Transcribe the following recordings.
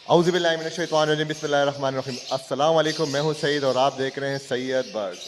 औज़ुबिल्लाहिमिनश्शैतानिर्रजीम बिस्मिल्लाहिर्रहमानिर्रहीम। अस्सलाम वालेकुम, मैं हूं सईद और आप देख रहे हैं सैयद बर्ड्स।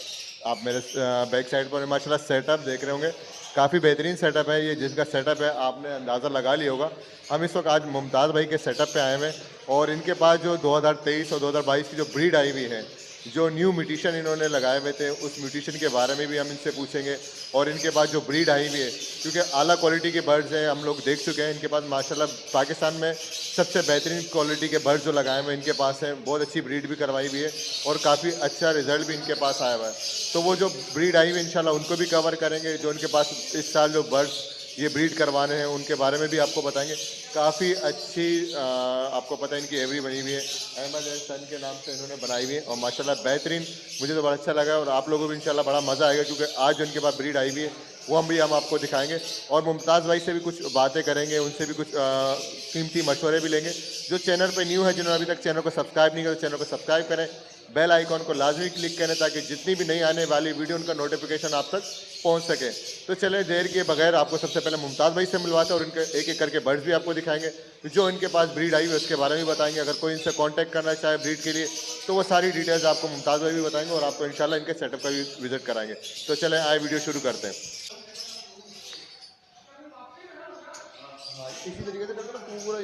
आप मेरे बैक साइड पर माशाल्लाह सेटअप देख रहे होंगे, काफ़ी बेहतरीन सेटअप है ये। जिसका सेटअप है आपने अंदाज़ा लगा लिया होगा। हम इस वक्त आज मुमताज़ भाई के सेटअप पे आए हुए हैं और इनके पास जो 2023 और 2022 की जो ब्रीड आई हुई है, जो न्यू म्यूटेशन इन्होंने लगाए हुए थे, उस म्यूटेशन के बारे में भी हम इनसे पूछेंगे। और इनके पास जो ब्रीड आई हुई है, क्योंकि आला क्वालिटी के बर्ड्स हैं, हम लोग देख चुके हैं इनके पास माशाल्लाह पाकिस्तान में सबसे बेहतरीन क्वालिटी के बर्ड्स जो लगाए हुए इनके पास हैं। बहुत अच्छी ब्रीड भी करवाई हुई है और काफ़ी अच्छा रिजल्ट भी इनके पास आया हुआ है। तो वो जो ब्रीड आई हुई इंशाल्लाह उनको भी कवर करेंगे। जो इनके पास इस साल जो बर्ड्स ये ब्रीड करवाने हैं उनके बारे में भी आपको बताएंगे। काफ़ी अच्छी आपको पता है इनकी एवरी बनी हुई है, अहमद एंड सन के नाम से इन्होंने बनाई हुई है और माशाल्लाह बेहतरीन। मुझे तो बड़ा अच्छा लगा और आप लोगों को भी इंशाल्लाह बड़ा मज़ा आएगा, क्योंकि आज जो इनके पास ब्रीड आई हुई है वो हम आपको दिखाएंगे। और मुमताज़ भाई से भी कुछ बातें करेंगे, उनसे भी कुछ कीमती मशवरे भी लेंगे। जो चैनल पे न्यू है, जिन्होंने अभी तक चैनल को सब्सक्राइब नहीं किया तो चैनल को सब्सक्राइब करें, बेल आइकॉन को लाजमी क्लिक करें ताकि जितनी भी नई आने वाली वीडियो उनका नोटिफिकेशन आप तक पहुंच सके। तो चले देर के बगैर आपको सबसे पहले मुमताज़ भाई से मिलवाते हैं और इनके एक एक करके बर्ड्स भी आपको दिखाएंगे। जो इनके पास ब्रीड आई हुई है उसके बारे में भी बताएंगे। अगर कोई इनसे कांटेक्ट करना चाहे ब्रीड के लिए तो वो सारी डिटेल्स आपको मुमताज़ भाई भी बताएंगे और आपको इंशाल्लाह इनके सेटअप का भी विजिट कराएंगे। तो चले आए वीडियो शुरू करते हैं। इसी तरीके से पूरा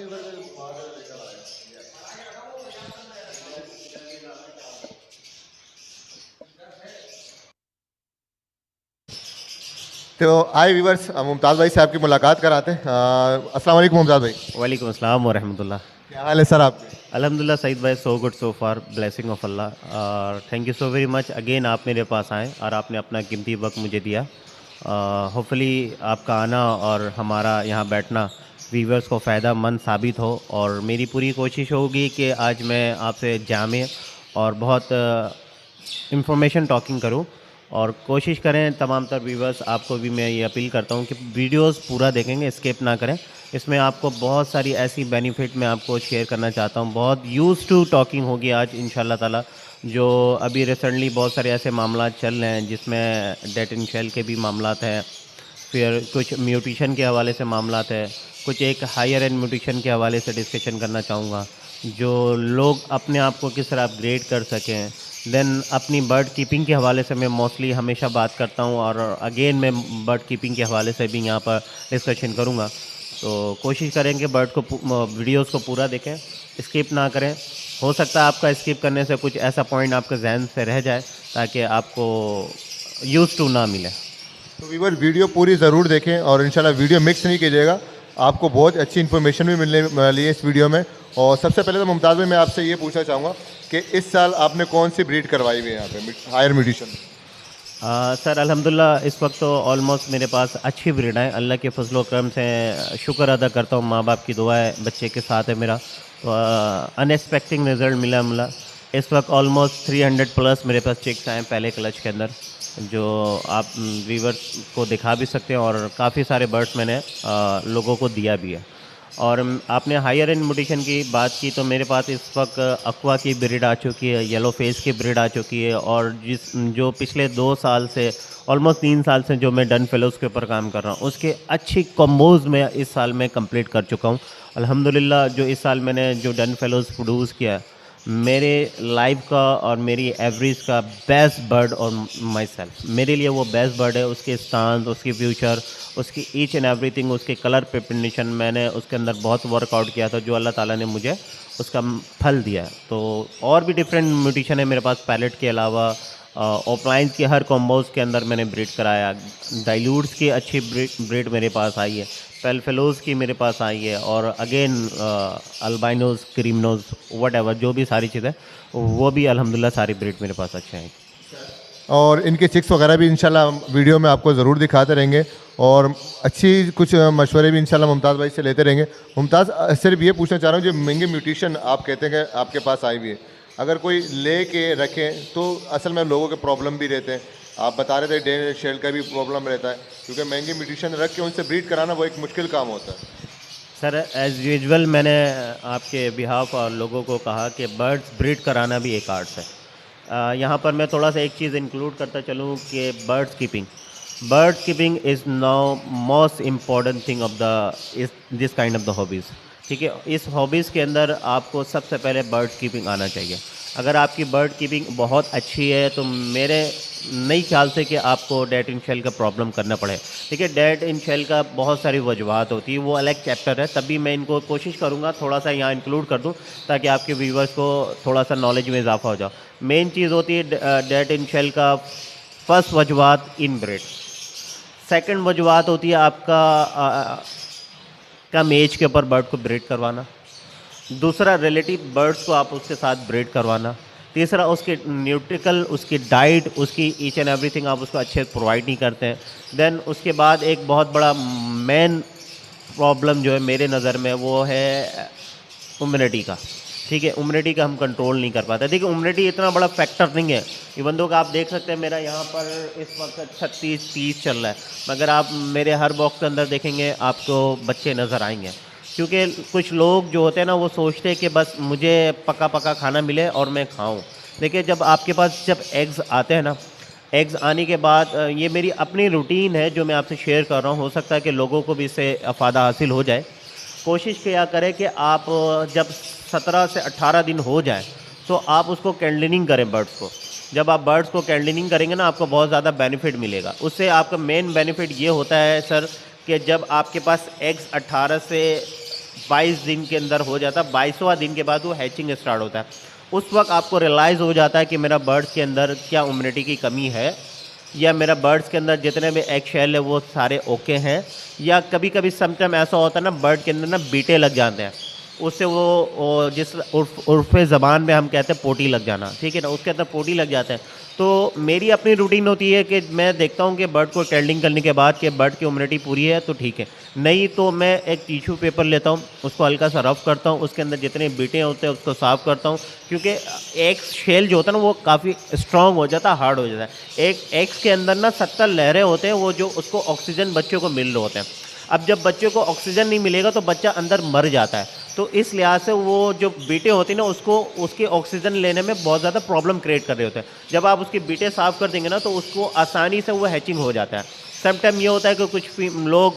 तो आए व्यूवर्स, मुमताज़ भाई से आपकी मुलाकात कराते हैं। अस्सलाम वालेकुम मुमताज़ भाई। वालेकुम अस्सलाम वरहमतुल्लाह। क्या हाल है सर आपके? अल्हम्दुलिल्लाह सईद भाई, so good so far, blessing of अल्लाह। और thank you so very much again, आप मेरे पास आए और आपने अपना कीमती वक्त मुझे दिया। होपफुली आपका आना और हमारा यहाँ बैठना व्यूवर्स को फ़ायदा मंद साबित हो। और मेरी पूरी कोशिश होगी कि आज मैं आपसे जामे और बहुत इंफॉर्मेशन टॉकिंग करूं। और कोशिश करें तमाम तर व्यूवर्स, आपको भी मैं ये अपील करता हूं कि वीडियोस पूरा देखेंगे, स्किप ना करें। इसमें आपको बहुत सारी ऐसी बेनिफिट मैं आपको शेयर करना चाहता हूं। बहुत यूज़ टू टॉकिंग होगी आज इंशाल्लाह ताला। जो अभी रिसेंटली बहुत सारे ऐसे मामला चल रहे हैं जिसमें डेट इन शेल के भी मामलात हैं, फिर कुछ म्यूटेशन के हवाले से मामलात है, कुछ एक हायर एंड म्यूटेशन के हवाले से डिस्कशन करना चाहूँगा, जो लोग अपने आप को किस तरह अपग्रेड कर सकें। देन अपनी बर्ड कीपिंग के हवाले से मैं मोस्टली हमेशा बात करता हूँ और अगेन मैं बर्ड कीपिंग के हवाले से भी यहाँ पर डिस्कशन करूँगा। तो कोशिश करें कि बर्ड को वीडियोस को पूरा देखें, स्किप ना करें। हो सकता है आपका स्किप करने से कुछ ऐसा पॉइंट आपके जहन से रह जाए ताकि आपको यूज़ टू ना मिले। तो व्यूवर वीडियो पूरी ज़रूर देखें और इंशाल्लाह वीडियो मिक्स नहीं कीजिएगा, आपको बहुत अच्छी इन्फॉर्मेशन भी मिलने वाली है इस वीडियो में। और सबसे पहले तो मुमताज़ भाई मैं आपसे ये पूछना चाहूँगा कि इस साल आपने कौन सी ब्रीड करवाई हुई है यहाँ पे हायर म्यूटेशन? सर अल्हम्दुलिल्लाह इस वक्त तो ऑलमोस्ट मेरे पास अच्छी ब्रीड है, अल्लाह के फजलो करम से शुक्र अदा करता हूँ। माँ बाप की दुआ है, बच्चे के साथ है मेरा। तो अनएक्सपेक्टिंग रिज़ल्ट मिला। इस वक्त ऑलमोस्ट 300 प्लस मेरे पास चिक्स आए पहले क्लच के अंदर, जो आप व्यूवर्स को दिखा भी सकते हैं। और काफ़ी सारे बर्ड्स मैंने लोगों को दिया भी है। और आपने हायर एंड म्यूटेशन की बात की तो मेरे पास इस वक्त अक्वा की ब्रीड आ चुकी है, येलो फेस की ब्रीड आ चुकी है। और जो पिछले 2 साल से ऑलमोस्ट 3 साल से जो मैं डन फेलोज़ के ऊपर काम कर रहा हूँ, उसके अच्छी कॉम्बोज़ में इस साल में कंप्लीट कर चुका हूँ अल्हम्दुलिल्लाह। जो इस साल मैंने जो डन फेलोज़ प्रोड्यूस किया है, मेरे लाइफ का और मेरी एवरेज का बेस्ट बर्ड और माई सेल्फ, मेरे लिए वो बेस्ट बर्ड है। उसके स्टांस, उसकी फ्यूचर, उसकी ईच एंड एवरीथिंग, उसके कलर पेपिनेशन, मैंने उसके अंदर बहुत वर्कआउट किया था, जो अल्लाह ताला ने मुझे उसका फल दिया है। तो और भी डिफरेंट म्यूटेशन है मेरे पास पैलेट के अलावा। ऑफलाइंस के हर कॉम्बोज के अंदर मैंने ब्रीड कराया। डाइल्यूट्स की अच्छी ब्रीड मेरे पास आई है, पेलफेलोज़ की मेरे पास आई है, और अगेन अल्बाइनोज, क्रीमनोज, वट एवर जो भी सारी चीज़ें, वो भी अल्हम्दुलिल्लाह सारी ब्रीड मेरे पास अच्छे हैं। और इनके चिक्स वगैरह भी इंशाल्लाह वीडियो में आपको ज़रूर दिखाते रहेंगे और अच्छी कुछ मशवरे भी इंशाल्लाह मुमताज़ भाई से लेते रहेंगे। मुमताज़, सिर्फ ये पूछना चाह रहा हूँ, जो महंगी म्यूटेशन आप कहते हैं कि आपके पास आई हुई है, अगर कोई ले के रखें तो असल में लोगों के प्रॉब्लम भी रहते हैं। आप बता रहे थे डे शेल का भी प्रॉब्लम रहता है, क्योंकि महंगी म्यूटेशन रख के उनसे ब्रीड कराना वो एक मुश्किल काम होता है। सर एज़ यूजुअल मैंने आपके बिहाफ और लोगों को कहा कि बर्ड्स ब्रीड कराना भी एक आर्ट्स है। यहाँ पर मैं थोड़ा सा एक चीज़ इंक्लूड करता चलूँ कि bird keeping is now most important thing of the is this kind of the hobbies. ठीक है। इस हॉबीज़ के अंदर आपको सबसे पहले बर्ड कीपिंग आना चाहिए। अगर आपकी बर्ड कीपिंग बहुत अच्छी है तो मेरे नहीं ख्याल से कि आपको डेट इन शेल का प्रॉब्लम करना पड़े। देखिए, डेट इन शेल का बहुत सारी वजूहत होती है, वो अलग चैप्टर है, तभी मैं इनको कोशिश करूँगा थोड़ा सा यहाँ इंक्लूड कर दूँ ताकि आपके व्यूवर्स को थोड़ा सा नॉलेज में इजाफा हो जाए। मेन चीज़ होती है डेट इन शेल का फर्स्ट वजूहत इन ब्रीड। सेकंड वजूहत होती है आपका कम एज के ऊपर बर्ड को ब्रीड करवाना। दूसरा, रिलेटिव बर्ड्स को आप उसके साथ ब्रीड करवाना। तीसरा, उसके न्यूट्रिकल, उसकी डाइट, उसकी ईच एंड एवरीथिंग आप उसको अच्छे से प्रोवाइड नहीं करते हैं। देन उसके बाद एक बहुत बड़ा मेन प्रॉब्लम जो है मेरे नज़र में वो है इम्यूनिटी का। ठीक है, इम्यूनिटी का हम कंट्रोल नहीं कर पाते। देखिए, इम्यूनिटी इतना बड़ा फैक्टर नहीं है। इवन दो कि आप देख सकते हैं मेरा यहाँ पर इस वक्त 36-30 चल रहा है, मगर आप मेरे हर बॉक्स के अंदर देखेंगे आपको बच्चे नज़र आएंगे। क्योंकि कुछ लोग जो होते हैं ना वो सोचते हैं कि बस मुझे पका पका खाना मिले और मैं खाऊं। देखिए, जब आपके पास जब एग्स आते हैं ना, एग्स आने के बाद ये मेरी अपनी रूटीन है जो मैं आपसे शेयर कर रहा हूँ, हो सकता है कि लोगों को भी इससे फ़ायदा हासिल हो जाए। कोशिश किया करें कि आप जब 17 से 18 दिन हो जाए तो आप उसको कैंडलिंग करें बर्ड्स को। जब आप बर्ड्स को कैंडलिंग करेंगे ना, आपको बहुत ज़्यादा बेनिफिट मिलेगा। उससे आपका मेन बेनिफिट ये होता है सर कि जब आपके पास एग्स 18 से 22 दिन के अंदर हो जाता है, 22वां दिन के बाद वो हैचिंग स्टार्ट होता है। उस वक्त आपको रियलाइज़ हो जाता है कि मेरा बर्ड्स के अंदर क्या इम्यूनिटी की कमी है, या मेरा बर्ड्स के अंदर जितने भी एग शेल है वो सारे ओके हैं। या कभी कभी समटाइम ऐसा होता है ना, बर्ड के अंदर ना बीटे लग जाते हैं, उससे वो जिस उर्फ़े ज़बान में हम कहते हैं पोटी लग जाना, ठीक है ना, उसके अंदर पोटी लग जाता है। तो मेरी अपनी रूटीन होती है कि मैं देखता हूँ कि बर्ड को कैल्डिंग करने के बाद कि बर्ड की इम्यूनिटी पूरी है तो ठीक है, नहीं तो मैं एक टिश्यू पेपर लेता हूँ, उसको हल्का सा रफ़ करता हूँ, उसके अंदर जितने बीटे होते हैं उसको साफ़ करता हूँ। क्योंकि एक शेल जो होता है ना वो काफ़ी स्ट्रॉन्ग हो जाता है, हार्ड हो जाता है। एक एग्स के अंदर ना 70 लहरें होते हैं, वो जो उसको ऑक्सीजन बच्चों को मिल रहे होते हैं। अब जब बच्चे को ऑक्सीजन नहीं मिलेगा तो बच्चा अंदर मर जाता है। तो इस लिहाज से वो जो बीटे होती हैं ना उसको उसके ऑक्सीजन लेने में बहुत ज़्यादा प्रॉब्लम क्रिएट कर रहे होते हैं। जब आप उसके बीटे साफ़ कर देंगे ना तो उसको आसानी से वो हैचिंग हो जाता है। सम टाइम ये होता है कि कुछ लोग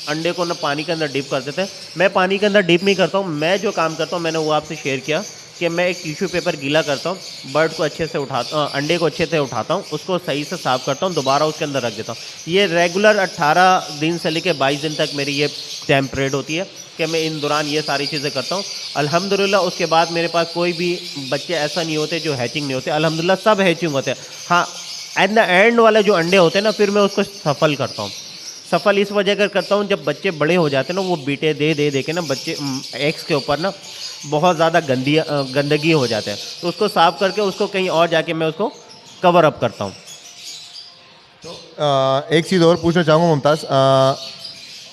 अंडे को ना पानी के अंदर डिप कर देते हैं। मैं पानी के अंदर डिप नहीं करता हूँ। मैं जो काम करता हूँ मैंने वो आपसे शेयर किया कि मैं एक टिश्यू पेपर गीला करता हूँ, बर्ड को अच्छे से उठाता अंडे को अच्छे से उठाता हूँ, उसको सही से साफ़ करता हूँ, दोबारा उसके अंदर रख देता हूँ। ये रेगुलर 18 दिन से लेकर 22 दिन तक मेरी ये टाइम पीरियड होती है कि मैं इन दौरान ये सारी चीज़ें करता हूँ। अल्हम्दुलिल्लाह उसके बाद मेरे पास कोई भी बच्चे ऐसा नहीं होते जो हैचिंग नहीं होते, अल्हम्दुलिल्लाह सब हैचिंग होते हैं। हाँ, एट द एंड वाले जो अंडे होते हैं ना फिर मैं उसको सफल करता हूँ। सफल इस वजह कर करता हूँ, जब बच्चे बड़े हो जाते हैं ना वो बीटे दे के ना बच्चे एग्स के ऊपर ना बहुत ज़्यादा गंदगी हो जाता है, तो उसको साफ़ करके उसको कहीं और जाके मैं उसको कवर अप करता हूँ। एक चीज़ और पूछना चाहूँगा मुमताज़,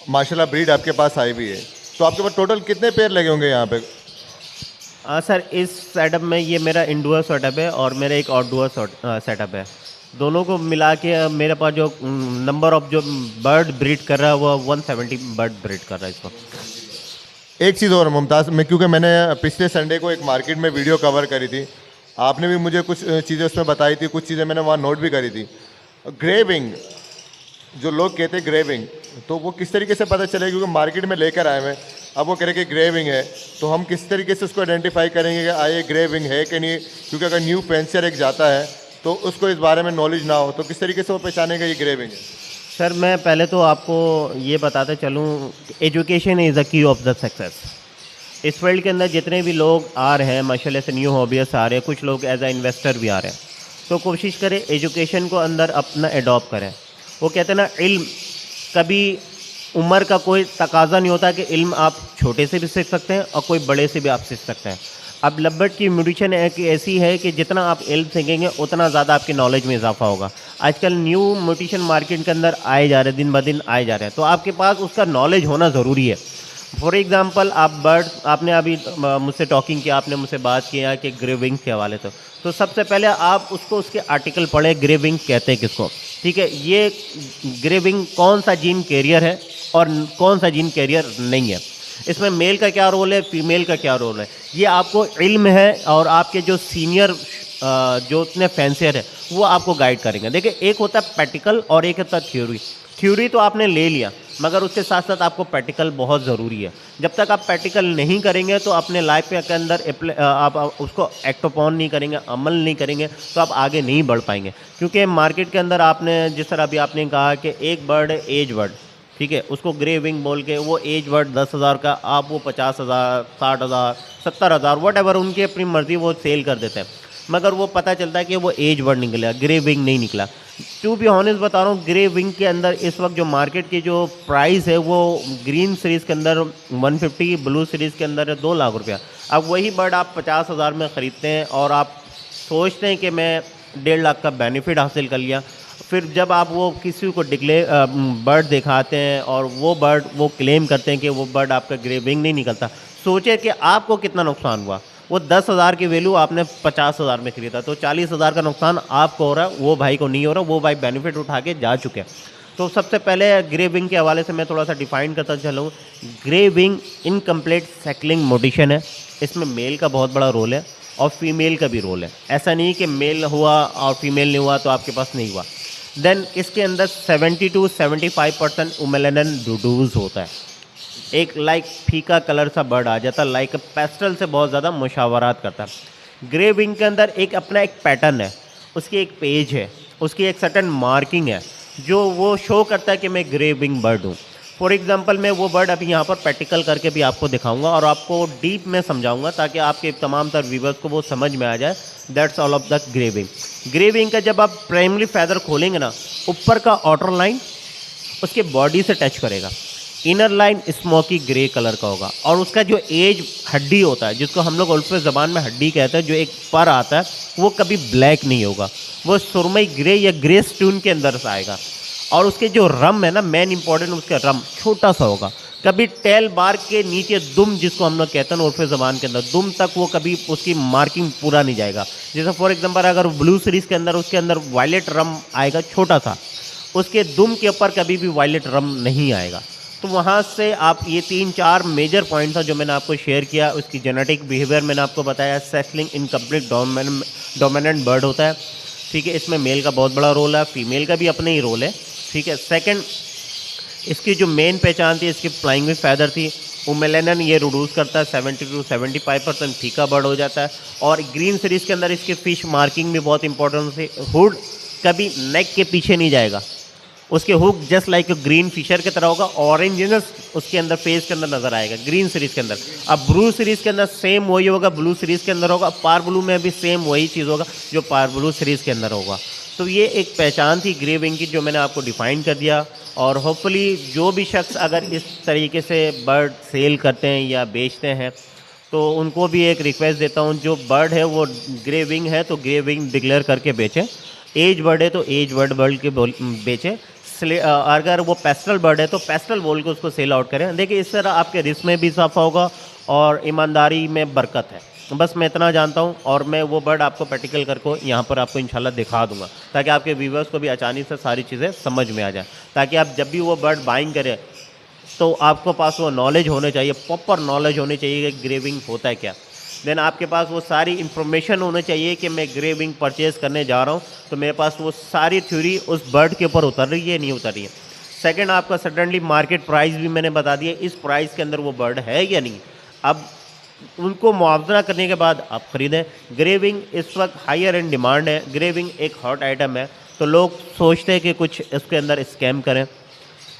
माशाल्लाह ब्रीड आपके पास आई भी है, तो आपके पास टोटल कितने पेयर लगे होंगे यहाँ पे? सर, इस सेटअप में ये मेरा इंडोर सेटअप है और मेरा एक आउटडोर सेटअप है। दोनों को मिला के मेरे पास जो नंबर ऑफ जो बर्ड ब्रीड कर रहा है वो 170 बर्ड ब्रीड कर रहा है इस वक्त। एक चीज़ और मुमताज़, क्योंकि मैंने पिछले संडे को एक मार्केट में वीडियो कवर करी थी, आपने भी मुझे कुछ चीज़ें उसमें बताई थी, कुछ चीज़ें मैंने वहाँ नोट भी करी थी। ग्रेविंग, जो लोग कहते हैं ग्रेविंग, तो वो किस तरीके से पता चलेगा? क्योंकि मार्केट में लेकर आए हैं, अब वो कह रहे कि ग्रेविंग है, तो हम किस तरीके से उसको आइडेंटिफाई करेंगे कि ये ग्रेविंग है कि नहीं? क्योंकि अगर न्यू फेंसियर एक जाता है तो उसको इस बारे में नॉलेज ना हो तो किस तरीके से वो पहचानेगा ये ग्रेविंग है? सर, मैं पहले तो आपको ये बताते चलूँ, education is the key of the success. इस फील्ड के अंदर जितने भी लोग आ रहे हैं माशाल्लाह से न्यू हॉबीज आ रहे हैं, कुछ लोग एज अ इन्वेस्टर भी आ रहे हैं, तो कोशिश करें एजुकेशन को अंदर अपना एडॉप्ट करें। वो कहते हैं ना, इल्म कभी उम्र का कोई तकाजा नहीं होता कि इल्म आप छोटे से भी सीख सकते हैं और कोई बड़े से भी आप सीख सकते हैं। अब लब्बट की म्यूटेशन एक ऐसी है कि जितना आप इल्म सीखेंगे उतना ज़्यादा आपकी नॉलेज में इजाफा होगा। आजकल न्यू म्यूटेशन मार्केट के अंदर आए जा रहे हैं, दिन ब दिन आए जा रहे हैं, तो आपके पास उसका नॉलेज होना ज़रूरी है। फॉर एग्ज़ाम्पल, आप बर्ड, आपने अभी मुझसे टॉकिंग किया, आपने मुझसे बात किया कि ग्रेविंग के हवाले से, तो सबसे पहले आप उसको उसके आर्टिकल पढ़े, ग्रेविंग कहते हैं किसको, ठीक है? ये ग्रेविंग कौन सा जीन कैरियर है और कौन सा जीन कैरियर नहीं है, इसमें मेल का क्या रोल है, फीमेल का क्या रोल है, ये आपको इल्म है और आपके जो सीनियर जो उतने फैंसियर है वो आपको गाइड करेंगे। देखिए, एक होता है प्रैक्टिकल और एक होता है थ्योरी। थ्योरी तो आपने ले लिया, मगर उसके साथ साथ आपको प्रैक्टिकल बहुत ज़रूरी है। जब तक आप प्रैक्टिकल नहीं करेंगे तो अपने लाइफ के अंदर आप उसको एक्ट अपॉन नहीं करेंगे, अमल नहीं करेंगे, तो आप आगे नहीं बढ़ पाएंगे। क्योंकि मार्केट के अंदर आपने जिस तरह अभी आपने कहा कि एक बर्ड एज बर्ड, ठीक है, उसको ग्रे विंग बोल के वो एज बर्ड 10,000 का, आप वो 50,000, 60,000, 70,000 वट एवर उनकी अपनी मर्जी वो सेल कर देते हैं, मगर वो पता चलता है कि वो एज बर्ड निकला, ग्रे विंग नहीं निकला। टू बी ऑनेस्ट बता रहा हूँ, ग्रे विंग के अंदर इस वक्त जो मार्केट की जो प्राइस है वो ग्रीन सीरीज़ के अंदर 150, ब्लू सीरीज़ के अंदर है 2 लाख रुपया। अब वही बर्ड आप 50,000 में ख़रीदते हैं और आप सोचते हैं कि मैं 1.5 लाख का बेनिफिट हासिल कर लिया। फिर जब आप वो किसी को बर्ड दिखाते हैं और वो बर्ड वो क्लेम करते हैं कि वो बर्ड आपका ग्रे विंग नहीं निकलता, सोचे कि आपको कितना नुकसान हुआ। वो 10,000 की वैल्यू आपने 50,000 में खरीदा, तो 40,000 का नुकसान आपको हो रहा है, वो भाई को नहीं हो रहा, वो भाई बेनिफिट उठा के जा चुके हैं। तो सबसे पहले ग्रे विंग के हवाले से मैं थोड़ा सा डिफाइन करता चलूँ। ग्रे विंग इनकम्प्लीट सैकलिंग मोडिशन है, इसमें मेल का बहुत बड़ा रोल है और फीमेल का भी रोल है। ऐसा नहीं कि मेल हुआ और फीमेल नहीं हुआ तो आपके पास नहीं हुआ। देन इसके अंदर 70 to 75% उमेलेनन डूडूज होता है। एक लाइक फीका कलर सा बर्ड आ जाता है, लाइक पेस्टल से बहुत ज़्यादा मुशावरात करता है। ग्रे विंग के अंदर एक अपना एक पैटर्न है, उसकी एक पेज है, उसकी एक सर्टन मार्किंग है जो वो शो करता है कि मैं ग्रे विंग बर्ड हूँ। फॉर एग्जांपल मैं वो बर्ड अभी यहाँ पर प्रैक्टिकल करके भी आपको दिखाऊंगा और आपको डीप में समझाऊंगा ताकि आपके तमाम तर व्यूवर्स को वो समझ में आ जाए। That's all of the grey wing. Grey wing का जब आप प्राइमरी फैदर खोलेंगे ना, ऊपर का आउटर लाइन उसके बॉडी से टच करेगा, inner line smoky grey colour का होगा और उसका जो एज हड्डी होता है, जिसको हम लोग उल्फे ज़बान में हड्डी कहते हैं, जो एक पर आता है, वो कभी ब्लैक नहीं होगा, वो सुरमई ग्रे या ग्रे स्टोन के अंदर से आएगा। और उसके जो रम है ना, मेन इंपॉर्टेंट उसका रम छोटा सा होगा, कभी टेल बार के नीचे दुम जिसको हम लोग कहते हैं उर्फे ज़बान के अंदर, दुम तक वो कभी उसकी मार्किंग पूरा नहीं जाएगा। जैसे फॉर एग्जांपल अगर ब्लू सीरीज़ के अंदर उसके अंदर वायलेट रम आएगा छोटा सा, उसके दुम के ऊपर कभी भी वायलेट रम नहीं आएगा। तो वहाँ से आप ये 3-4 मेजर पॉइंट था जो मैंने आपको शेयर किया। उसकी जेनेटिक बिहेवियर मैंने आपको बताया, सेटलिंग इनकम्प्लीट डोमिनेंट बर्ड होता है, ठीक है। इसमें मेल का बहुत बड़ा रोल है, फीमेल का भी अपने ही रोल है, ठीक है। सेकंड, इसकी जो मेन पहचान थी इसकी फ्लाइंग विद फैदर थी। उमेलेनन ये रिड्यूस करता है, 70 to 75% फीका बर्ड हो जाता है। और ग्रीन सीरीज़ के अंदर इसकी फिश मार्किंग भी बहुत इंपॉर्टेंट थी। हुड कभी नेक के पीछे नहीं जाएगा, उसके hook just like green fisher की तरह होगा, ऑरेंजनेस उसके अंदर फेस के अंदर नजर आएगा ग्रीन सीरीज़ के अंदर। अब ब्लू सीरीज़ के अंदर सेम वही होगा, ब्लू सीरीज़ के अंदर होगा, पार ब्लू में भी सेम वही चीज़ होगा जो पार ब्लू सीरीज़ के अंदर होगा। तो ये एक पहचान थी ग्रे विंग की जो मैंने आपको डिफ़ाइन कर दिया। और होपफुली जो भी शख्स अगर इस तरीके से बर्ड सेल करते हैं या बेचते हैं तो उनको भी एक रिक्वेस्ट देता हूँ, जो बर्ड है वो ग्रे विंग है तो ग्रे विंग डिक्लेयर करके बेचें, एज बर्ड है तो एज बर्ड के बेचें, अगर वो पेस्टल बर्ड है तो पेस्टल बोल के उसको सेल आउट करें। देखिए इस तरह आपके रिस्क में भी इजाफा होगा और ईमानदारी में बरकत है। बस मैं इतना जानता हूँ और मैं वो बर्ड आपको प्रैक्टिकल करके यहाँ पर आपको इंशाल्लाह दिखा दूंगा ताकि आपके व्यूवर्स को भी आसानी से सारी चीज़ें समझ में आ जाए, ताकि आप जब भी वो बर्ड बाइंग करें तो आपको पास वो नॉलेज होने चाहिए, प्रॉपर नॉलेज होनी चाहिए कि ग्रे विंग होता है क्या। देन आपके पास वो सारी इन्फॉर्मेशन होनी चाहिए कि मैं ग्रे विंग परचेज़ करने जा रहा हूँ तो मेरे पास वो सारी थ्योरी उस बर्ड के ऊपर उतर रही है नहीं उतर रही है। सेकंड, आपका सडनली मार्केट प्राइस भी मैंने बता दिया, इस प्राइस के अंदर वो बर्ड है या नहीं। अब उनको मुआवजा करने के बाद आप ख़रीदें। ग्रे विंग इस वक्त हायर एंड डिमांड है, ग्रे विंग एक हॉट आइटम है, तो लोग सोचते हैं कि कुछ इसके अंदर स्कैम करें,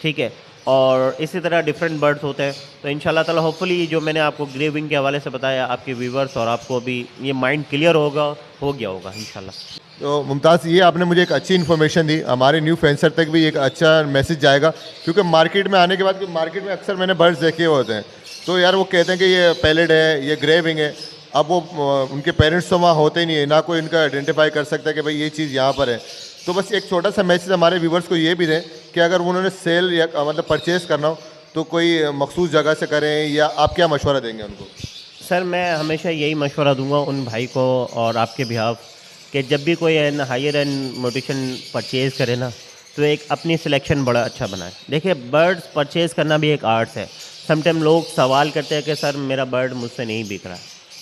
ठीक है। और इसी तरह डिफरेंट बर्ड्स होते हैं। तो इंशाल्लाह ताला होपफुली जो मैंने आपको ग्रे विंग के हवाले से बताया आपके व्यूवर्स और आपको भी ये माइंड क्लियर हो गया होगा इंशाल्लाह। तो मुमताज़, ये आपने मुझे एक अच्छी इन्फॉर्मेशन दी, हमारे न्यू फेंसर तक भी एक अच्छा मैसेज जाएगा। क्योंकि मार्केट में आने के बाद, मार्केट में अक्सर मैंने बर्ड्स देखे हुए होते हैं तो यार वो कहते हैं कि ये पैलेट है, ये ग्रे विंग है। अब वो उनके पेरेंट्स तो वहाँ होते ही नहीं है, ना कोई इनका आइडेंटिफाई कर सकता है कि भाई ये चीज़ यहाँ पर है। तो बस एक छोटा सा मैसेज हमारे व्यूवर्स को ये भी दें कि अगर उन्होंने सेल या मतलब परचेज़ करना हो तो कोई मखसूस जगह से करें, या आप क्या मशवरा देंगे उनको? सर मैं हमेशा यही मशवरा दूंगा उन भाई को और आपके बिहाफ कि जब भी कोई हायर एंड मोटिशन परचेज़ करे ना तो एक अपनी सिलेक्शन बड़ा अच्छा बनाए। देखिए बर्ड्स परचेज़ करना भी एक आर्ट्स है। समटाइम लोग सवाल करते हैं कि सर मेरा बर्ड मुझसे नहीं बिक रहा।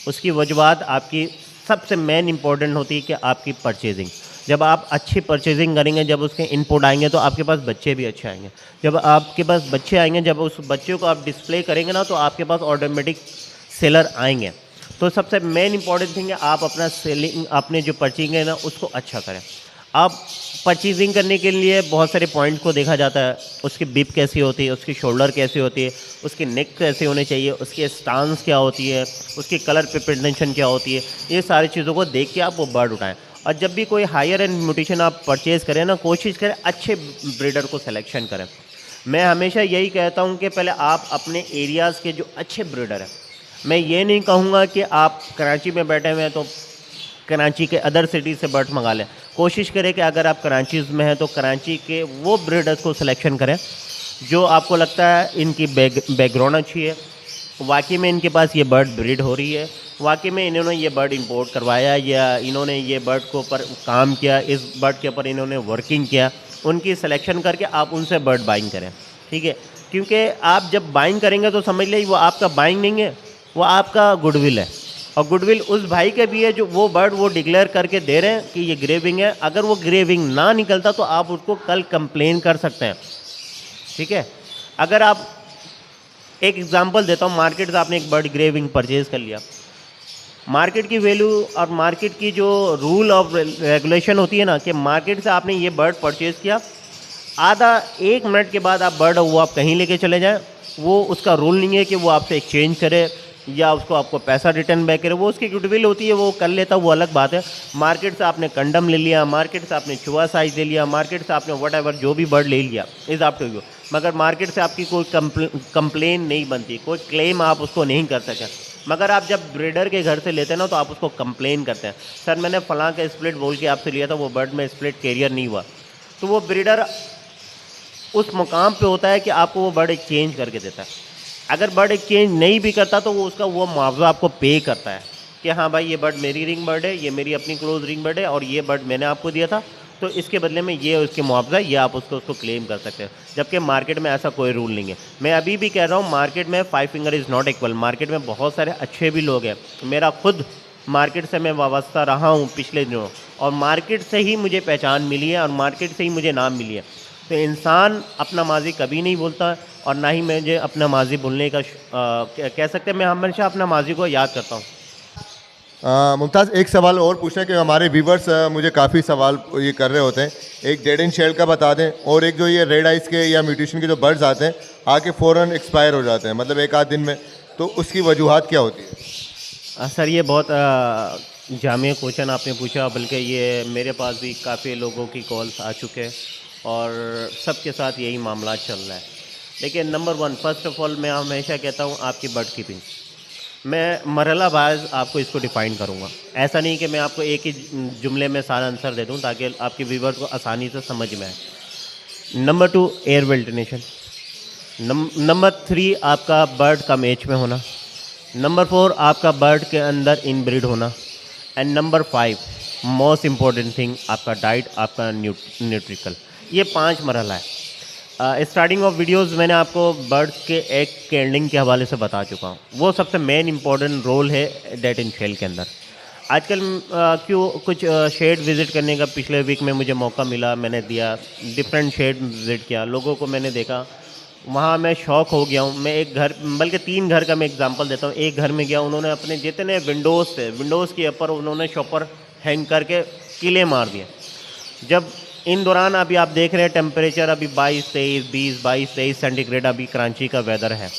उसकी वजूहत आपकी सबसे मेन इंपॉर्टेंट होती है कि आपकी परचेजिंग। जब आप अच्छी परचेजिंग करेंगे, जब उसके इनपुट आएंगे तो आपके पास बच्चे भी अच्छे आएंगे। जब आपके पास बच्चे आएंगे, जब उस बच्चे को आप डिस्प्ले करेंगे ना, तो आपके पास ऑटोमेटिक सेलर आएंगे। तो सबसे मेन इंपॉर्टेंट थिंग है आप अपना सेलिंग, आपने जो परचेजिंग है ना उसको अच्छा करें। आप परचेजिंग करने के लिए बहुत सारे पॉइंट को देखा जाता है, उसकी बिप कैसी होती है, उसकी शोल्डर कैसी होती है, उसकी नेक कैसे होने चाहिए, उसकी स्टांस क्या होती है, उसकी कलर पिगमेंटेशन क्या होती है, ये सारी चीज़ों को देख के आप वो बर्ड उठाएं। और जब भी कोई हायर एंड म्यूटेशन आप परचेज़ करें ना, कोशिश करें अच्छे ब्रीडर को सिलेक्शन करें। मैं हमेशा यही कहता हूँ कि पहले आप अपने एरियाज़ के जो अच्छे ब्रीडर हैं, मैं ये नहीं कहूँगा कि आप कराची में बैठे हुए हैं तो कराची के अदर सिटी से बर्ड मंगा लें। कोशिश करें कि अगर आप कराची में हैं तो कराची के वो ब्रीडर्स को सिलेक्शन करें जो आपको लगता है इनकी बैकग्राउंड अच्छी है, वाकई में इनके पास ये बर्ड ब्रीड हो रही है, वाकई में इन्होंने ये बर्ड इंपोर्ट करवाया या इन्होंने ये बर्ड को ऊपर काम किया, इस बर्ड के ऊपर इन्होंने वर्किंग किया, उनकी सिलेक्शन करके आप उनसे बर्ड बाइंग करें। ठीक है, क्योंकि आप जब बाइंग करेंगे तो समझ लीजिए वो आपका बाइंग नहीं है, वो आपका गुडविल है। और गुडविल उस भाई के भी है जो वो बर्ड वो डिक्लेयर करके दे रहे हैं कि ये ग्रेविंग है। अगर वो ग्रेविंग ना निकलता तो आप उसको कल कंप्लेन कर सकते हैं। ठीक है, अगर आप एक एग्जांपल देता हूँ, मार्केट से आपने एक बर्ड ग्रेविंग परचेज़ कर लिया, मार्केट की वैल्यू और मार्केट की जो रूल ऑफ रेगुलेशन होती है ना, कि मार्केट से आपने ये बर्ड परचेज़ किया, आधा 1 मिनट के बाद आप बर्ड वो आप कहीं लेके चले जाएं, वो उसका रूल नहीं है कि वो आपसे एक्सचेंज करे या उसको आपको पैसा रिटर्न बैक करे। वो उसकी गुडविल होती है, वो कर लेता, वो अलग बात है। मार्केट से आपने कंडम ले लिया, मार्केट से आपने चूहा साइज ले लिया, मार्केट से आपने वट एवर जो भी बर्ड ले लिया, इज़ अप टू यू, मगर मार्केट से आपकी कोई कंप्लेन नहीं बनती, कोई क्लेम आप उसको नहीं कर सकें। मगर आप जब ब्रीडर के घर से लेते हैं ना तो आप उसको कंप्लेन करते हैं, सर मैंने फ़लाँ का स्प्लिट बोल के आपसे लिया था, वो बर्ड में स्प्लिट कैरियर नहीं हुआ। तो वो ब्रीडर उस मुकाम पे होता है कि आपको वो बर्ड एक्सचेंज करके देता है। अगर बर्ड एक्सचेंज नहीं भी करता तो वो उसका वो मुआवजा आपको पे करता है कि हाँ भाई ये बर्ड मेरी रिंग बर्ड है, ये मेरी अपनी क्लोज रिंग बर्ड है और ये बर्ड मैंने आपको दिया था, तो इसके बदले में ये उसके मुआवजा, ये आप उसको क्लेम कर सकते हैं। जबकि मार्केट में ऐसा कोई रूल नहीं है। मैं अभी भी कह रहा हूँ, मार्केट में 5 finger is not equal. Market में बहुत सारे अच्छे भी लोग हैं, मेरा खुद मार्केट से मैं वाबस्ता रहा हूँ पिछले दिनों, और मार्केट से ही मुझे पहचान मिली है और मार्केट से ही मुझे नाम मिली है। तो इंसान अपना माजी कभी नहीं भूलता और ना ही मुझे अपना माजी भूलने का कह सकते हैं, मैं हमेशा अपना माजी को याद करता हूँ। मुमताज़, एक सवाल और पूछना है कि हमारे व्यूवर्स मुझे काफ़ी सवाल ये कर रहे होते हैं। एक डेड एंड शेल का बता दें, और एक जो ये रेड आइस के या म्यूटेशन के जो बर्ड्स आते हैं आके फ़ौरन एक्सपायर हो जाते हैं, मतलब 1 आध दिन में, तो उसकी वजूहात क्या होती है? सर ये बहुत जामिया क्वेश्चन आपने पूछा, बल्कि ये मेरे पास भी काफ़ी लोगों की कॉल्स आ चुके हैं और सबके साथ यही मामला चल रहा है। लेकिन नंबर 1, फर्स्ट ऑफ ऑल मैं हमेशा कहता हूँ आपकी बर्ड कीपिंग, मैं मरहला बाज आपको इसको डिफ़ाइन करूँगा। ऐसा नहीं कि मैं आपको एक ही जुमले में सारा आंसर दे दूँ ताकि आपके व्यूवर्स को आसानी से समझ में आए। Number 2, air ventilation. नंबर 3, आपका बर्ड कम एज में होना। नंबर 4, आपका बर्ड के अंदर इनब्रीड होना। And number 5, most important thing, आपका डाइट, आपका न्यूट्रिकल। ये 5 मरहला है। स्टार्टिंग ऑफ वीडियोस मैंने आपको बर्ड्स के एग कैंडलिंग के हवाले से बता चुका हूँ। वो सबसे मेन इंपॉर्टेंट रोल है डेड इन शेल के अंदर। आजकल क्यों कुछ शेड विज़िट करने का पिछले वीक में मुझे मौका मिला, मैंने दिया, डिफरेंट शेड विज़िट किया, लोगों को मैंने देखा, वहाँ मैं शौक हो गया हूँ। मैं एक घर, बल्कि 3 घर का मैं एग्जांपल देता हूँ। एक घर में गया, उन्होंने अपने जितने विंडोज़ थे, विंडोज़ के ऊपर उन्होंने शॉपर हैंग करके किले मार दिए। जब इन दौरान अभी आप देख रहे हैं टेम्परेचर अभी 22-23 सेंटीग्रेड अभी कराची का वेदर है,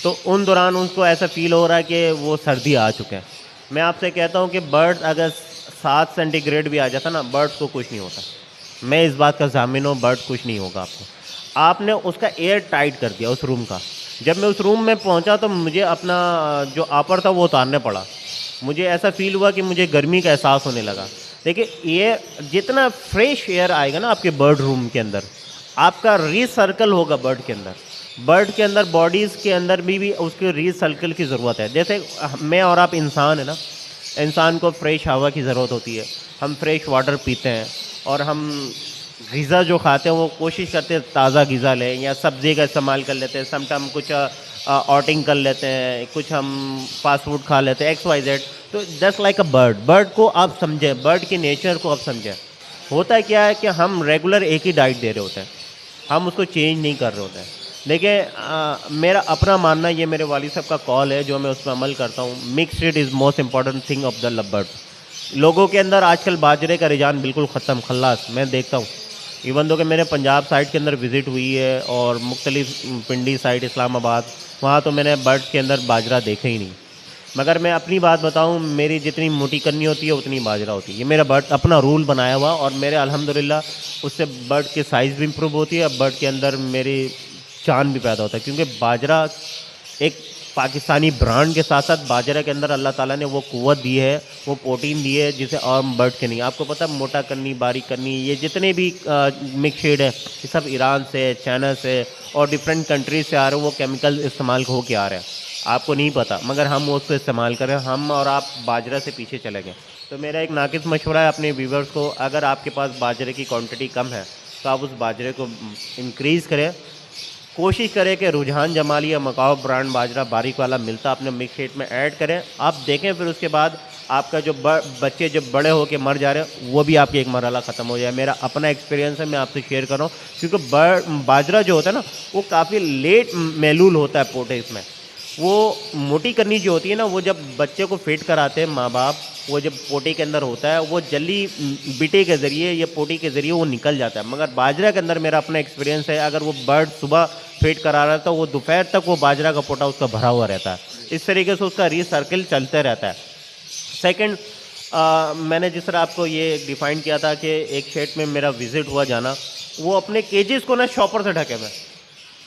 तो उन दौरान उनको ऐसा फील हो रहा है कि वो सर्दी आ चुके हैं। मैं आपसे कहता हूँ कि बर्ड अगर 7 सेंटीग्रेड भी आ जाता ना, बर्ड्स को कुछ नहीं होता। मैं इस बात का ज़ामिन हूँ, बर्ड कुछ नहीं होगा आपको। आपने उसका एयर टाइट कर दिया उस रूम का। जब मैं उस रूम में पहुँचा तो मुझे अपना जो आपर था वो उतारने पड़ा। मुझे ऐसा फील हुआ कि मुझे गर्मी का एहसास होने लगा। देखिए, एयर जितना फ्रेश एयर आएगा ना आपके बर्ड रूम के अंदर, आपका रीसर्कल होगा बर्ड के अंदर। बर्ड के अंदर, बॉडीज़ के अंदर भी उसके रीसर्कल की ज़रूरत है। जैसे मैं और आप इंसान है ना, इंसान को फ्रेश हवा की ज़रूरत होती है, हम फ्रेश वाटर पीते हैं और हम ग़िज़ा जो खाते हैं वो कोशिश करते हैं ताज़ा ग़िज़ा लें या सब्ज़ी का इस्तेमाल कर लेते हैं। समटाइम कुछ आउटिंग कर लेते हैं, कुछ हम फास्ट फूड खा लेते हैं, XYZ। तो just like a bird, bird को आप समझें, बर्ड के नेचर को आप समझें। होता है क्या है कि हम रेगुलर एक ही डाइट दे रहे होते हैं, हम उसको चेंज नहीं कर रहे होते हैं। देखिए मेरा अपना मानना, ये मेरे वालिद साहब का कॉल है जो मैं उस पर अमल करता हूँ, mix feed is most important thing of the love bird. लोगों के अंदर आजकल बाजरे का रुझान बिल्कुल ख़त्म, खल्लास मैं देखता हूँ। इवन दो कि मेरे पंजाब साइड के अंदर विज़िट हुई है और मुख्तलिफ पिंडी साइड, इस्लामाबाद, वहाँ तो मैंने बर्ड्स के अंदर बाजरा देखा ही नहीं। मगर मैं अपनी बात बताऊं, मेरी जितनी मोटी करनी होती है उतनी बाजरा होती है। ये मेरा बर्ड अपना रूल बनाया हुआ, और मेरे अल्हम्दुलिल्लाह उससे बर्ड की साइज़ भी इम्प्रूव होती है, बर्ड के अंदर मेरी चांद भी पैदा होता है। क्योंकि बाजरा एक पाकिस्तानी ब्रांड के साथ साथ बाजरा के अंदर अल्लाह ताला ने वो क़ुव्वत दी है, वो प्रोटीन दी है जिसे और बर्ड के नहीं। आपको पता है मोटा करनी, बारीक करनी, ये जितने भी मिक्स शेड है ये सब ईरान से, चाइना से और डिफरेंट कंट्रीज से आ रहे हैं। वो केमिकल इस्तेमाल हो के आ रहे हैं, आपको नहीं पता, मगर हम उसको इस्तेमाल करें। हम और आप बाजरा से पीछे चले गए। तो मेरा एक नाकिस मशवरा है अपने व्यूवर्स को, अगर आपके पास बाजरे की क्वांटिटी कम है तो आप उस बाजरे को इंक्रीज़ करें। कोशिश करें कि रुझान जमाली या मकाओ ब्रांड बाजरा बारीक वाला मिलता, अपने मिक्स शीट में ऐड करें। आप देखें फिर उसके बाद आपका जो बच्चे जब बड़े होकर मर जा रहे हैं वो भी आपकी एक मरहला ख़त्म हो जाए। मेरा अपना एक्सपीरियंस है, मैं आपसे शेयर कर रहा हूँ। क्योंकि बाजरा जो होता है ना वो काफ़ी लेट मेलूल होता है पोटेस में। वो मोटी करनी जो होती है ना, वो जब बच्चे को फिट कराते हैं माँ बाप, वो जब पोटी के अंदर होता है वो जल्दी बिटे के ज़रिए या पोटी के ज़रिए वो निकल जाता है। मगर बाजरा के अंदर मेरा अपना एक्सपीरियंस है, अगर वो बर्ड सुबह फिट करा रहा है तो वो दोपहर तक वो बाजरा का पोटा उसका भरा हुआ रहता है। इस तरीके से उसका रीसर्कल चलते रहता है। सेकंड, मैंने जिस तरह आपको ये डिफ़ाइन किया था कि एक शेड में मेरा विज़िट हुआ जाना, वो अपने केजेस को ना शॉपर से ढके हुए।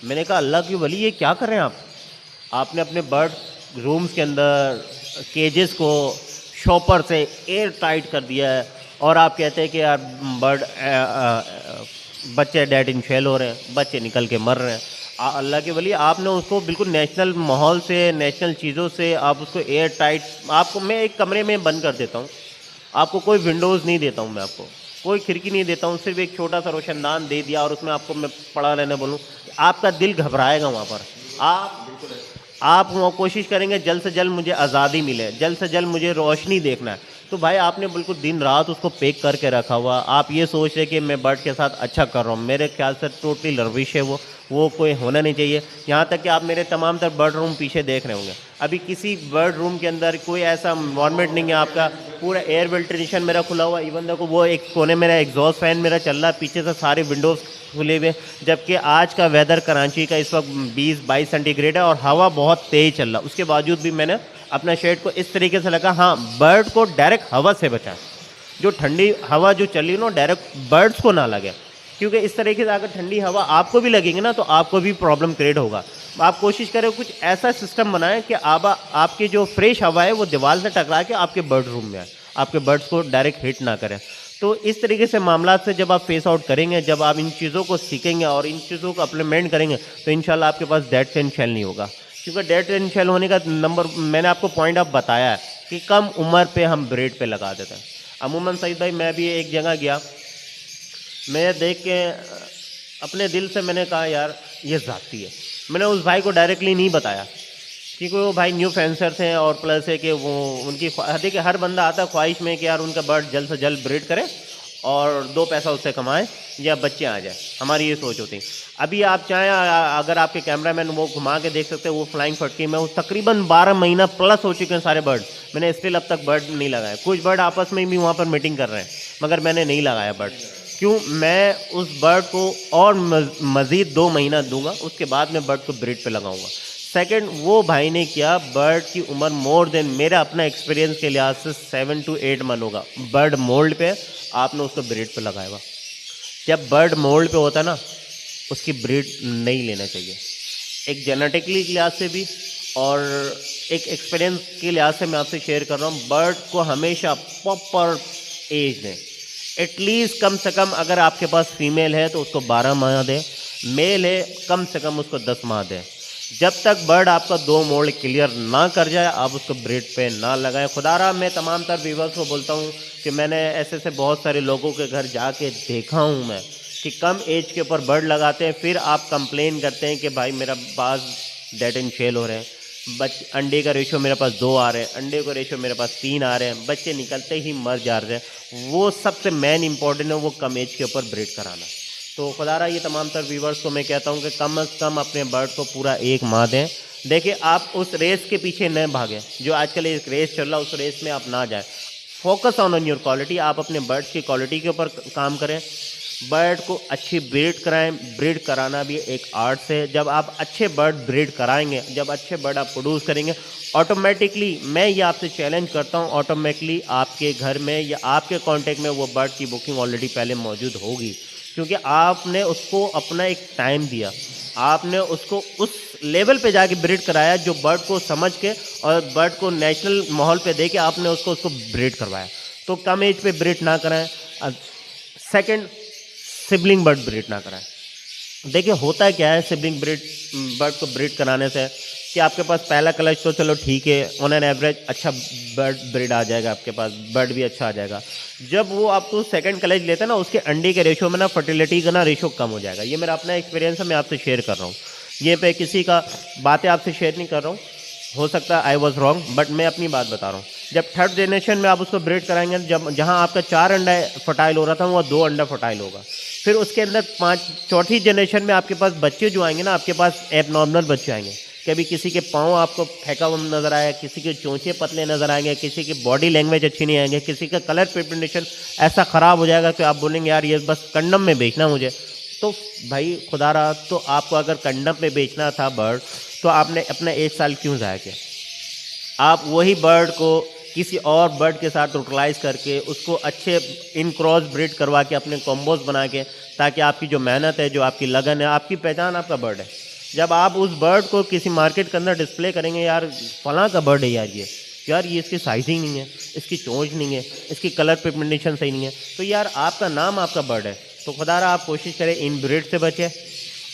मैंने कहा अल्लाह की वली ये क्या कर रहे हैं आप? आपने अपने बर्ड रूम्स के अंदर केजेस को शॉपर से एयर टाइट कर दिया है, और आप कहते हैं कि यार बर्ड बच्चे डेड इन शेल हो रहे हैं, बच्चे निकल के मर रहे हैं। अल्लाह के वली, आपने उसको बिल्कुल नेशनल माहौल से, नेशनल चीज़ों से आप उसको एयर टाइट, आपको मैं एक कमरे में बंद कर देता हूँ, आपको कोई विंडोज़ नहीं देता हूँ, मैं आपको कोई खिड़की नहीं देता हूँ, सिर्फ एक छोटा सा रोशनदान दे दिया और उसमें आपको मैं पड़ा रहने बोलूँ, आपका दिल घबराएगा वहाँ पर। आप वो कोशिश करेंगे जल्द से जल्द मुझे आज़ादी मिले, जल्द से जल्द मुझे रोशनी देखना है। तो भाई आपने बिल्कुल दिन रात उसको पैक करके रखा हुआ, आप ये सोच रहे कि मैं बर्ड के साथ अच्छा कर रहा हूँ, मेरे ख्याल से टोटली लर्विश है वो कोई होना नहीं चाहिए। यहाँ तक कि आप मेरे तमाम तर बर्ड रूम पीछे देख रहे होंगे, अभी किसी बर्ड रूम के अंदर कोई ऐसा इन्वायरमेंट नहीं है आपका, पूरा एयर वेंटिलेशन मेरा खुला हुआ। इवन देखो वो एक कोने मेरा एग्जॉस्ट फैन मेरा चल रहा है, पीछे से सारे विंडोज़ खुले हुए। जबकि आज का वेदर कराची का इस वक्त 20-22 सेंटीग्रेड है और हवा बहुत तेज़ चल रहा, उसके बावजूद भी मैंने अपना शेड को इस तरीके से लगा, हाँ बर्ड को डायरेक्ट हवा से बचाएं, जो ठंडी हवा जो चली ना डायरेक्ट बर्ड्स को ना लगे। क्योंकि इस तरीके से अगर ठंडी हवा आपको भी लगेगी ना तो आपको भी प्रॉब्लम क्रिएट होगा। आप कोशिश करें कुछ ऐसा सिस्टम बनाएं कि आपकी जो फ्रेश हवा है वो दीवार से टकरा के आपके बर्ड रूम में आए, आपके बर्ड्स को डायरेक्ट हिट ना करें। तो इस तरीके से मामला से जब आप फेस आउट करेंगे, जब आप इन चीज़ों को सीखेंगे और इन चीज़ों को अप्लीमेंट करेंगे तो इंशाल्लाह आपके पास डेड एंड शेल नहीं होगा। क्योंकि डेड एंड शेल होने का नंबर मैंने आपको पॉइंट आप बताया है कि कम उम्र पे हम ब्रीड पे लगा देते हैं। अमूमन सईद भाई, मैं भी एक जगह गया, मैं देख के अपने दिल से मैंने कहा यार ये ज़ाती है। मैंने उस भाई को डायरेक्टली नहीं बताया क्योंकि वो भाई न्यू फेंसर थे और प्लस है कि वो उनकी देखिए हर बंदा आता है ख्वाहिश में कि यार उनका बर्ड जल्द से जल्द ब्रीड करे और 2 पैसा उससे कमाए या बच्चे आ जाए, हमारी ये सोच होती है। अभी आप चाहें, अगर आपके कैमरामैन वो घुमा के देख सकते हैं, वो फ्लाइंग फटकी में वो तकरीबन 12 महीना प्लस हो चुके हैं सारे बर्ड। मैंने स्टिल अब तक बर्ड नहीं लगाया। कुछ बर्ड आपस में भी वहाँ पर मीटिंग कर रहे हैं मगर मैंने नहीं लगाया बर्ड। क्यों? मैं उस बर्ड को और मज़ीद 2 महीना दूंगा, उसके बाद मैं बर्ड को ब्रीड पे लगाऊंगा। सेकंड, वो भाई ने किया, बर्ड की उम्र मोर देन मेरा अपना एक्सपीरियंस के लिहाज से 7 to 8 मंथ होगा बर्ड मोल्ड पे, आपने उसको ब्रीड पे लगाया हुआ। जब बर्ड मोल्ड पे होता है ना उसकी ब्रीड नहीं लेना चाहिए, एक जेनेटिकली के लिहाज से भी और एक एक्सपीरियंस के लिहाज से मैं आपसे शेयर कर रहा हूँ। बर्ड को हमेशा प्रॉपर एज दें, एटलीस्ट कम से कम अगर आपके पास फीमेल है तो उसको 12 माह दें, मेल है कम से कम उसको 10 माह दें। जब तक बर्ड आपका 2 मोल्ड क्लियर ना कर जाए आप उसको ब्रीड पे ना लगाएं। खुदारा मैं तमाम तर व्यूवर्स को बोलता हूँ कि मैंने ऐसे बहुत सारे लोगों के घर जाके देखा हूँ मैं कि कम एज के ऊपर बर्ड लगाते हैं, फिर आप कंप्लेन करते हैं कि भाई मेरा बाज डेड एंड शेल हो रहे हैं, अंडे का रेशो मेरे पास 2 आ रहे हैं, अंडे का रेशो मेरे पास 3 आ रहे हैं, बच्चे निकलते ही मर जा रहे हैं। वो सबसे मेन इंपॉर्टेंट है, वो कम एज के ऊपर ब्रीड कराना। तो खुदारा ये तमाम तर व्यूवर्स को मैं कहता हूँ कि कम अज़ कम अपने बर्ड को पूरा 1 माह दें। देखिए आप उस रेस के पीछे न भागें, जो आजकल एक रेस चल रहा है उस रेस में आप ना जाएं। फोकस ऑन योर क्वालिटी, आप अपने बर्ड्स की क्वालिटी के ऊपर काम करें, बर्ड को अच्छी ब्रीड कराएं। ब्रीड कराना भी एक आर्ट है। जब आप अच्छे बर्ड ब्रीड कराएंगे, जब अच्छे बर्ड आप प्रोड्यूस करेंगे, ऑटोमेटिकली मैं ये आपसे चैलेंज करता हूँ, ऑटोमेटिकली आपके घर में या आपके कांटेक्ट में वो बर्ड की बुकिंग ऑलरेडी पहले मौजूद होगी, क्योंकि आपने उसको अपना एक टाइम दिया, आपने उसको उस लेवल पे जाके ब्रीड कराया जो बर्ड को समझ के और बर्ड को नेशनल माहौल पे दे के आपने उसको ब्रीड करवाया। तो कम एज पे ब्रीड ना कराएं। सेकंड, सिबलिंग बर्ड ब्रीड ना कराएं। देखिए होता क्या है सिबलिंग ब्रीड बर्ड को ब्रीड कराने से कि आपके पास पहला कलच तो चलो ठीक है, ऑन एन एवरेज अच्छा बर्ड ब्रीड आ जाएगा, आपके पास बर्ड भी अच्छा आ जाएगा। जब वो आपको सेकंड कलेज लेते हैं ना, उसके अंडे के रेशो में ना फर्टिलिटी का ना रेशो कम हो जाएगा। ये मेरा अपना एक्सपीरियंस है, मैं आपसे शेयर कर रहा हूँ। ये पे किसी का बातें आपसे शेयर नहीं कर रहा हूँ, हो सकता है आई वॉज रॉन्ग, बट मैं अपनी बात बता रहा हूँ। जब थर्ड जनरेशन में आप उसको ब्रीड कराएंगे, जब जहाँ आपका 4 अंडा फर्टाइल हो रहा था, वहाँ 2 अंडा फर्टाइल होगा। फिर उसके अंदर चौथी जनरेशन में आपके पास बच्चे जो आएंगे ना, आपके पास एबनॉर्मल बच्चे आएंगे। कभी किसी के पाँव आपको फेंका हुआ नज़र आया, किसी के चोंचे पतले नज़र आएंगे, किसी की बॉडी लैंग्वेज अच्छी नहीं आएंगे, किसी का कलर पिगमेंटेशन ऐसा ख़राब हो जाएगा कि आप बोलेंगे यार ये बस कंडम में बेचना मुझे। तो भाई खुदा रहा, तो आपको अगर कंडम में बेचना था बर्ड, तो आपने अपना 1 साल क्यों ज़ाया किया? आप वही बर्ड को किसी और बर्ड के साथ यूटिलाइज करके उसको अच्छे इन क्रॉस ब्रीड करवा के अपने कॉम्बोज बना के, ताकि आपकी जो मेहनत है, जो आपकी लगन है, आपकी पहचान आपका बर्ड है। जब आप उस बर्ड को किसी मार्केट के अंदर डिस्प्ले करेंगे, यार फलां का बर्ड है यार ये इसकी साइजिंग नहीं है, इसकी चोंच नहीं है, इसकी कलर पिगमेंटेशन सही नहीं है, तो यार आपका नाम आपका बर्ड है। तो खुदारा आप कोशिश करें इन ब्रीड से बचें।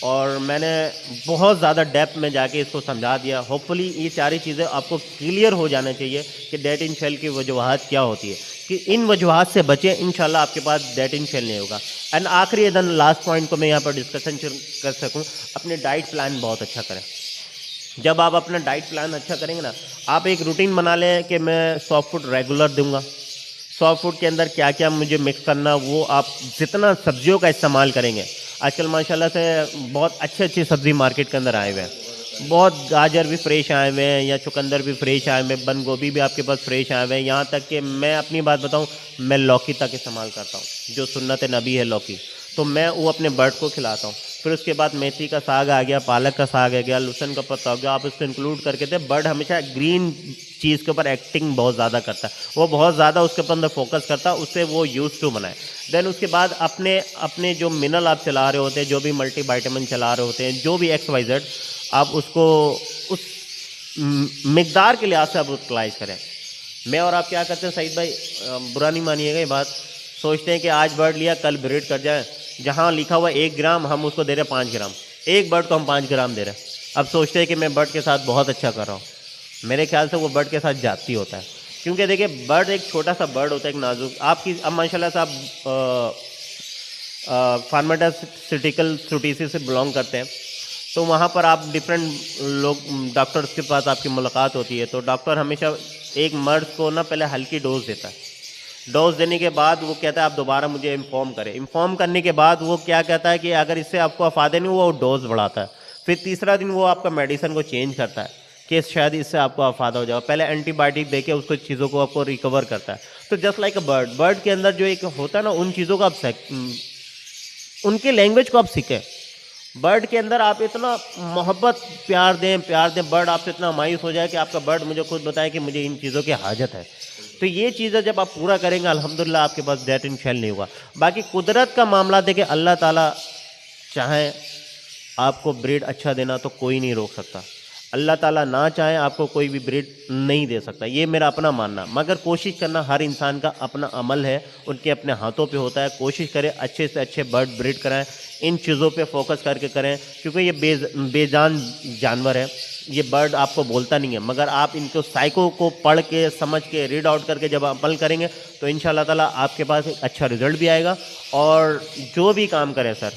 और मैंने बहुत ज़्यादा डेप्थ में जाके इसको समझा दिया। होपफुली ये सारी चीज़ें आपको क्लियर हो जाना चाहिए कि डेट इन शेल की वजूहत क्या होती है, कि इन वजूहत से बचें, इंशाल्लाह आपके पास डेट इन शेल नहीं होगा। एंड आखिरी एंड लास्ट पॉइंट को मैं यहाँ पर डिस्कशन कर सकूँ, अपने डाइट प्लान बहुत अच्छा करें। जब आप अपना डाइट प्लान अच्छा करेंगे ना, आप एक रूटीन बना लें कि मैं सॉफ्ट फूड रेगुलर दूंगा, सॉफ्ट फूड के अंदर क्या क्या मुझे मिक्स करना, वो आप जितना सब्जियों का इस्तेमाल करेंगे। आजकल माशाल्लाह से बहुत अच्छी अच्छी सब्ज़ी मार्केट के अंदर आए हुए हैं, बहुत गाजर भी फ्रेश आए हुए हैं, या चुकंदर भी फ्रेश आए हुए हैं, बंद गोभी भी आपके पास फ्रेश आए हुए हैं। यहाँ तक कि मैं अपनी बात बताऊँ, मैं लौकी तक इस्तेमाल करता हूँ, जो सुन्नत नबी है लौकी, तो मैं वो अपने बर्ड को खिलाता हूँ। फिर उसके बाद मेथी का साग आ गया, पालक का साग आ गया, लहसुन का पत्ता हो गया, आप उसको इंक्लूड करके दे। बर्ड हमेशा ग्रीन चीज़ के ऊपर एक्टिंग बहुत ज़्यादा करता है, वो बहुत ज़्यादा उसके ऊपर अंदर फोकस करता है, उससे वो यूज टू बनाए। देन उसके बाद अपने अपने जो मिनरल आप चला रहे होते हैं, जो भी मल्टी वाइटामिन चला रहे होते हैं, जो भी XYZ, आप उसको उस मिकदार के लिहाज से आप यूटिलाइज करें। मैं और आप क्या करते हैं सईद भाई, बुरा नहीं मानिएगा ये बात, सोचते हैं कि आज बर्ड लिया कल ब्रीड कर जाए, जहाँ लिखा हुआ 1 ग्राम हम उसको दे रहे हैं 5 ग्राम, एक बर्ड को हम 5 ग्राम दे रहे हैं। अब सोचते हैं कि मैं बर्ड के साथ बहुत अच्छा कर रहा हूँ। मेरे ख्याल से वो बर्ड के साथ जाती होता है, क्योंकि देखिए बर्ड एक छोटा सा बर्ड होता है, एक नाजुक। आपकी अब माशाल्लाह से आप फार्मास्यूटिकल सिटी से बिलोंग करते हैं, तो वहाँ पर आप डिफरेंट लोग डॉक्टर्स के पास आपकी मुलाकात होती है, तो डॉक्टर हमेशा एक मर्द को ना पहले हल्की डोज देता है। डोज देने के बाद वो कहता है आप दोबारा मुझे इन्फॉर्म करें। इन्फॉर्म करने के बाद वो क्या कहता है कि अगर इससे आपको अफादे नहीं हुआ, वो डोज बढ़ाता है। फिर तीसरा दिन वो आपका मेडिसिन को चेंज करता है कि शायद इससे आपको अफादा हो जाएगा। पहले एंटीबायोटिक देके उसको चीज़ों को आपको रिकवर करता है। तो just like a bird, bird के अंदर जो एक होता है ना, उन चीज़ों को आप उनके लैंग्वेज को आप सीखें। बर्ड के अंदर आप इतना मोहब्बत प्यार दें, बर्ड आपसे इतना मायूस हो जाए कि आपका बर्ड मुझे खुद बताए कि मुझे इन चीज़ों की हाजत है। तो ये चीज़ें जब आप पूरा करेंगे, अल्हम्दुलिल्लाह आपके पास डेट इन शेल नहीं होगा। बाकी कुदरत का मामला देखिए, अल्लाह ताला चाहे आपको ब्रीड अच्छा देना तो कोई नहीं रोक सकता, अल्लाह ताला ना चाहे आपको कोई भी ब्रीड नहीं दे सकता, ये मेरा अपना मानना। मगर कोशिश करना हर इंसान का अपना अमल है, उनके अपने हाथों पे होता है। कोशिश करें अच्छे से अच्छे बर्ड ब्रीड कराएं, इन चीज़ों पे फोकस करके करें, क्योंकि ये बेजान जानवर है। ये बर्ड आपको बोलता नहीं है, मगर आप इनको साइको को पढ़ के समझ के रीड आउट करके जब अमल करेंगे, तो इंशाल्लाह ताला आपके पास एक अच्छा रिजल्ट भी आएगा। और जो भी काम करें सर,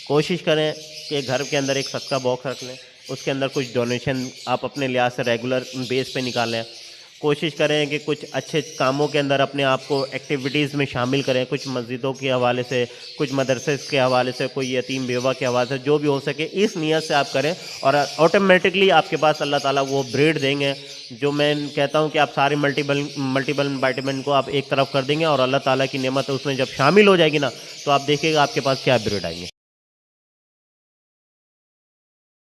कोशिश करें कि घर के अंदर एक सदका बॉक्स रख लें, उसके अंदर कुछ डोनेशन आप अपने लिहाज से रेगुलर बेस पे निकालें। कोशिश करें कि कुछ अच्छे कामों के अंदर अपने आप को एक्टिविटीज़ में शामिल करें, कुछ मस्जिदों के हवाले से, कुछ मदरसे के हवाले से, कोई यतीम बेवा के हवाले से, जो भी हो सके इस नीयत से आप करें और ऑटोमेटिकली आपके पास अल्लाह ताला वो ब्रेड देंगे। जो मैं कहता हूँ कि आप सारे मल्टीपल विटामिन को आप एक तरफ कर देंगे और अल्लाह ताला की नेमत उसमें जब शामिल हो जाएगी ना, तो आप देखिएगा आपके पास क्या ब्रेड आएंगे।